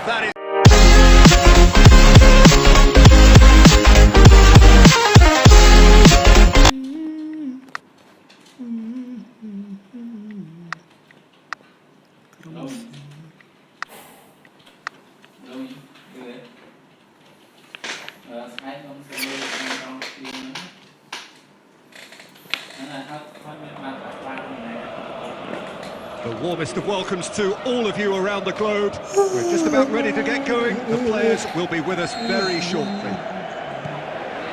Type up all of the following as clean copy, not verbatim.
That is... The warmest of welcomes to all of you around the globe. We're just about ready to get going. The players will be with us very shortly.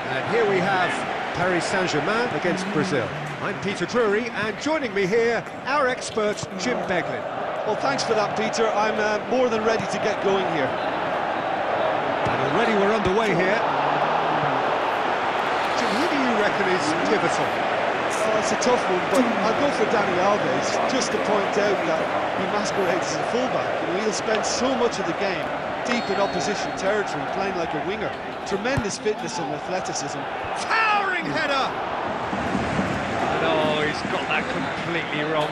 And here we have Paris Saint-Germain against Brazil. I'm Peter Drury, and joining me here, our expert, Jim Beglin. Well, thanks for that, Peter. I'm more than ready to get going here. And already we're underway here. Jim, who do you reckon is pivotal? Oh, it's a tough one, but I'll go for Dani Alves, just to point out that he masquerades as a fullback. You know, he'll spend so much of the game deep in opposition territory, playing like a winger. Tremendous fitness and athleticism. Towering header! No, he's got that completely wrong.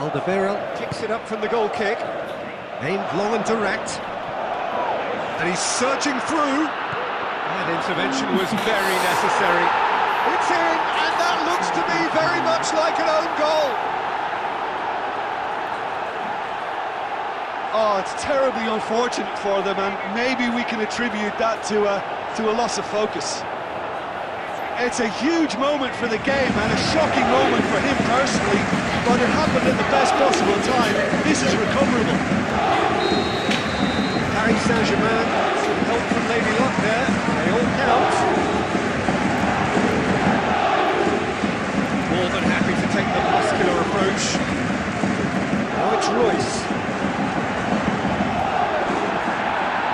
Alderweireld kicks it up from the goal kick, aimed long and direct, and he's surging through. That intervention was very necessary. It's in, and that looks to me very much like an own goal. Oh, it's terribly unfortunate for them, and maybe we can attribute that to a loss of focus. It's a huge moment for the game and a shocking moment for him personally, but it happened at the best possible time. This is recoverable. Paris Saint-Germain, some help from Lady Luck there. They all count. More than happy to take the muscular approach. Now it's Royce.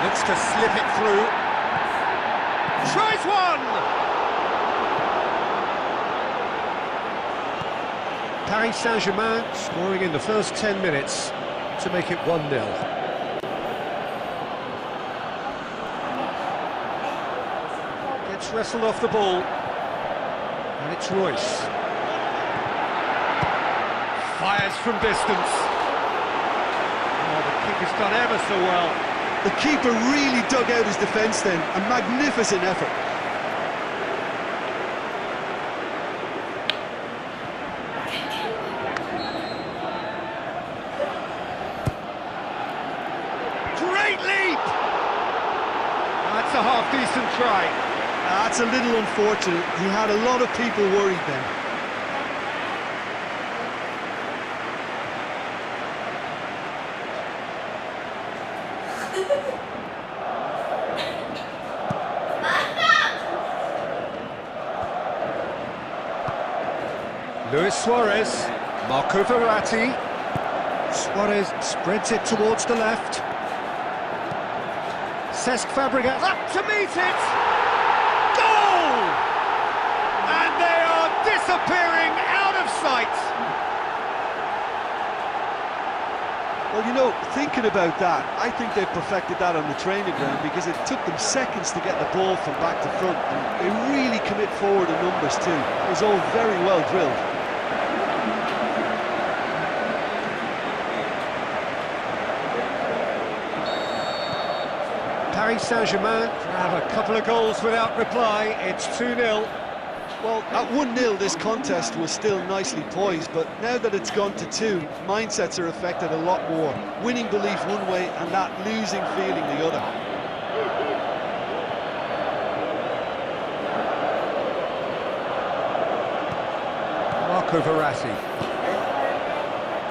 Looks to slip it through. Tries one! Paris Saint-Germain scoring in the first 10 minutes to make it 1-0. Gets wrestled off the ball, and it's Royce. Fires from distance. Oh, the keeper's done ever so well. The keeper really dug out his defence then, a magnificent effort. That's a half-decent try. That's a little unfortunate. He had a lot of people worried then. Luis Suarez, Marco Verratti. Suarez spreads it towards the left. Cesc Fabregas up to meet it! Goal! And they are disappearing out of sight! Well, you know, thinking about that, I think they perfected that on the training ground because it took them seconds to get the ball from back to front. They really commit forward in numbers too. It was all very well drilled. Paris Saint-Germain have a couple of goals without reply. It's 2-0. Well, at 1-0 this contest was still nicely poised, but now that it's gone to 2, mindsets are affected a lot more. Winning belief one way and that losing feeling the other. Marco Verratti.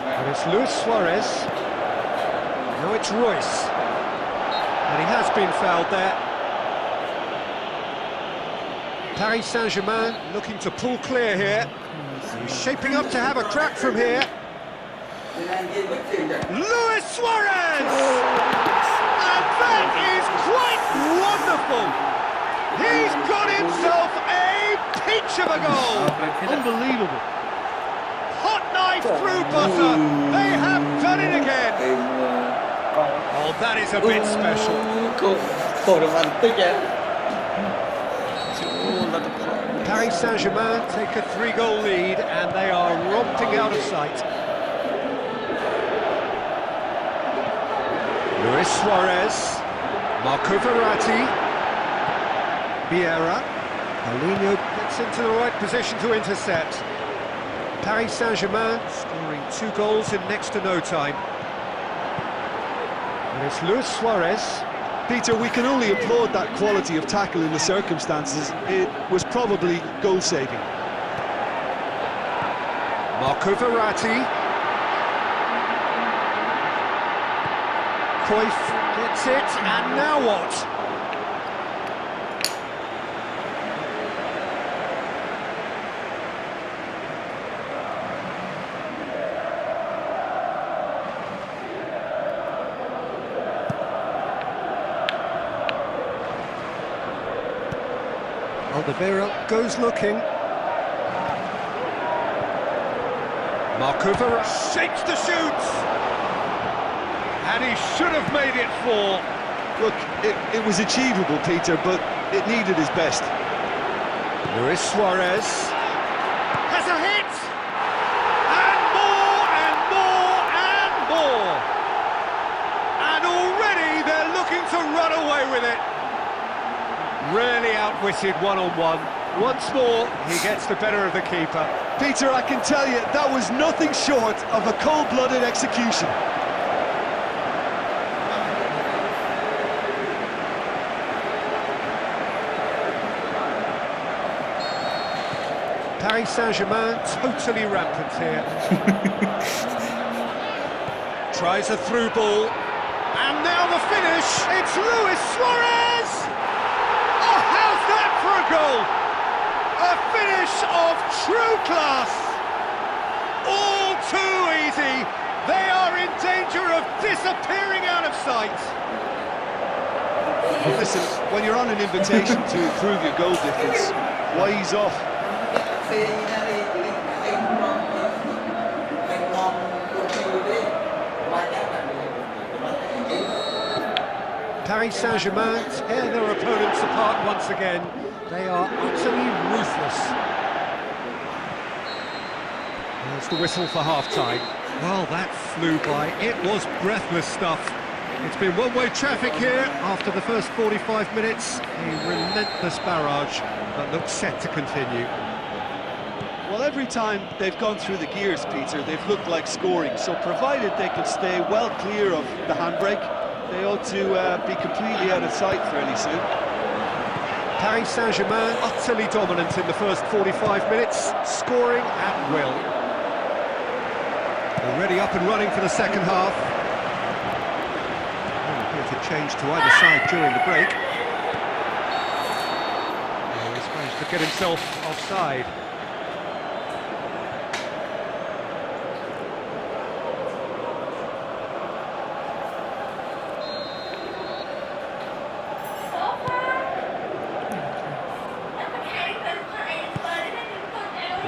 And it's Luis Suarez. Now it's Royce. And he has been fouled there. Paris Saint-Germain looking to pull clear here. He's shaping up to have a crack from here. Luis Suarez! And that is quite wonderful! He's got himself a peach of a goal! Unbelievable. Hot knife through butter. They have done it again. Oh, that is a bit special. Cổ romantic á. Chịu là tập hợp. Paris Saint-Germain take a 3-goal lead and they are romping out of sight. Luis Suarez, Marco Verratti, Vieira, Paulinho gets into the right position to intercept. Paris Saint-Germain scoring 2 goals in next to no time. And it's Luis Suarez. Peter, we can only applaud that quality of tackle in the circumstances. It was probably goal-saving. Marco Verratti. Cruyff gets it, and now what? Alderweireld goes looking. Marco Verratti shakes to shoot! And he should have made it 4. Look, it was achievable, Peter, but it needed his best. Luis Suarez has a hit! And more, and more, and more! And already they're looking to run away with it. Really outwitted one-on-one. Once more, he gets the better of the keeper. Peter, I can tell you, that was nothing short of a cold-blooded execution. Paris Saint-Germain totally rampant here. Tries a through ball. And now the finish. It's Luis Suarez! Oh, how's that for a goal? A finish of true class. All too easy. They are in danger of disappearing out of sight. Listen, when you're on an invitation to improve your goal difference, why ease off? Paris Saint-Germain tear their opponents apart once again. They are utterly ruthless. There's the whistle for half-time. Well, that flew by. It was breathless stuff. It's been one-way traffic here after the first 45 minutes. A relentless barrage, but looks set to continue. Well, every time they've gone through the gears, Peter, they've looked like scoring. So provided they can stay well clear of the handbrake, they ought to be completely out of sight fairly soon. Paris Saint-Germain utterly dominant in the first 45 minutes, scoring at will. Already up and running for the second half. Oh, a bit of change to either side during the break. Oh, he's managed to get himself offside.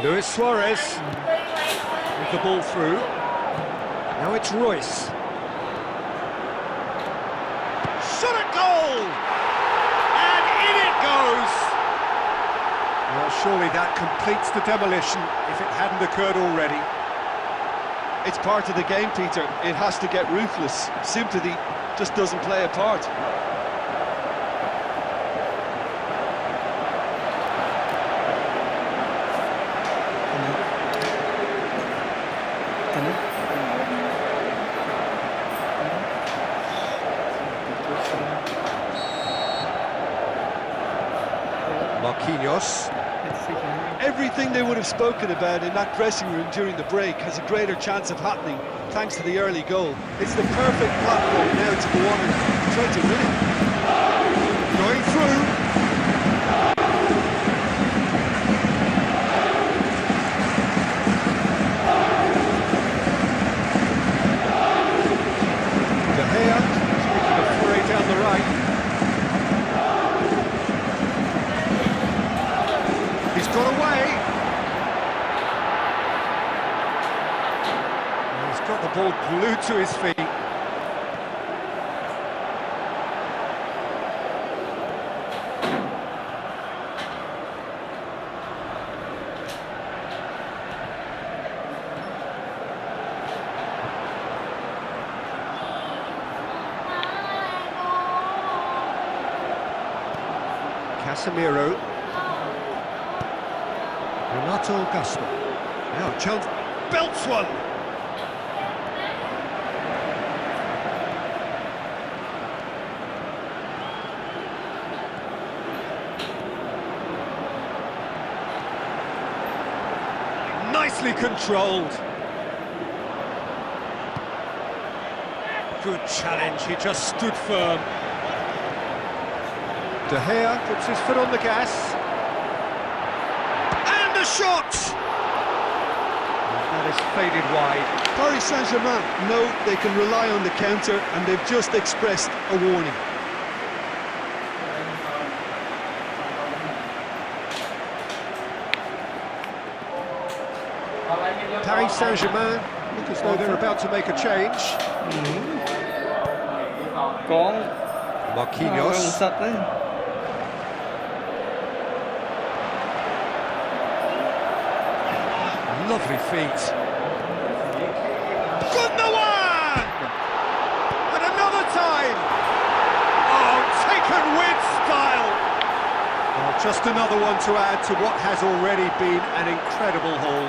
Luis Suarez with the ball through. Now it's Royce. Shot at goal! And in it goes! Well, surely that completes the demolition if it hadn't occurred already. It's part of the game, Peter. It has to get ruthless. Sympathy just doesn't play a part. Marquinhos. Everything they would have spoken about in that dressing room during the break has a greater chance of happening thanks to the early goal. It's the perfect platform now to go on and try to win it. Going through. De Gea taking the foray down the right. He's got away. And he's got the ball glued to his feet. Casemiro. Renato Augusto. Now a chance. Belts one! Nicely controlled. Good challenge, he just stood firm. De Gea puts his foot on the gas. And a shot! That is faded wide. Paris Saint-Germain know they can rely on the counter, and they've just expressed a warning. Paris Saint-Germain look as though they're about to make a change. Có Marquinhos. sật đấy. Lovely feet. Gundogan! And another time! Oh, taken with style! Well, just another one to add to what has already been an incredible haul.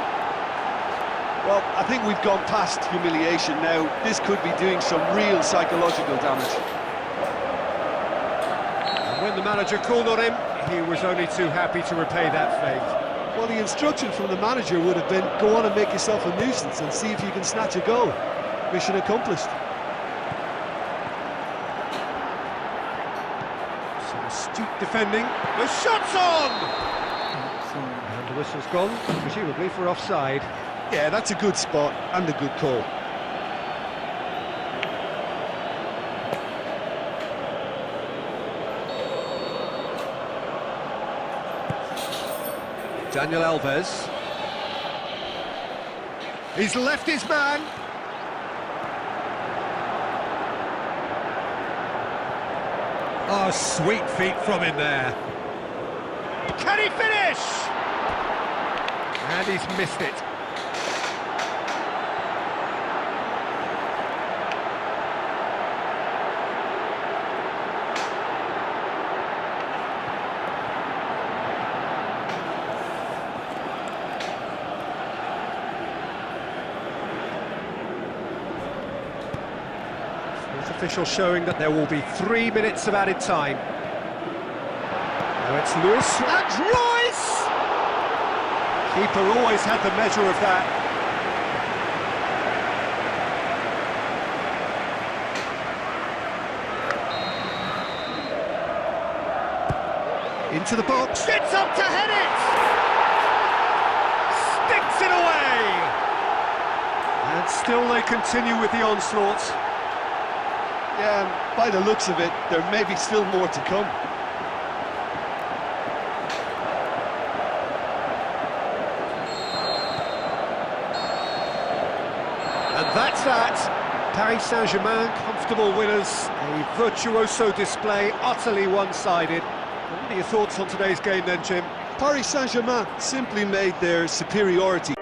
Well, I think we've gone past humiliation now. This could be doing some real psychological damage. And when the manager called on him, he was only too happy to repay that favour. Well, the instruction from the manager would have been, go on and make yourself a nuisance and see if you can snatch a goal. Mission accomplished. Some astute defending. The shot's on! And the whistle's gone, presumably for offside. Yeah, that's a good spot and a good call. Daniel Alves. He's left his man. Oh, sweet feet from him there. Can he finish? And he's missed it. Official showing that there will be 3 minutes of added time. Now it's Luis and Royce! Keeper always had the measure of that. Into the box. Gets up to head it! Sticks it away! And still they continue with the onslaught. Yeah, and by the looks of it, there may be still more to come. And that's that. Paris Saint-Germain, comfortable winners. A virtuoso display, utterly one-sided. What are your thoughts on today's game then, Jim? Paris Saint-Germain simply made their superiority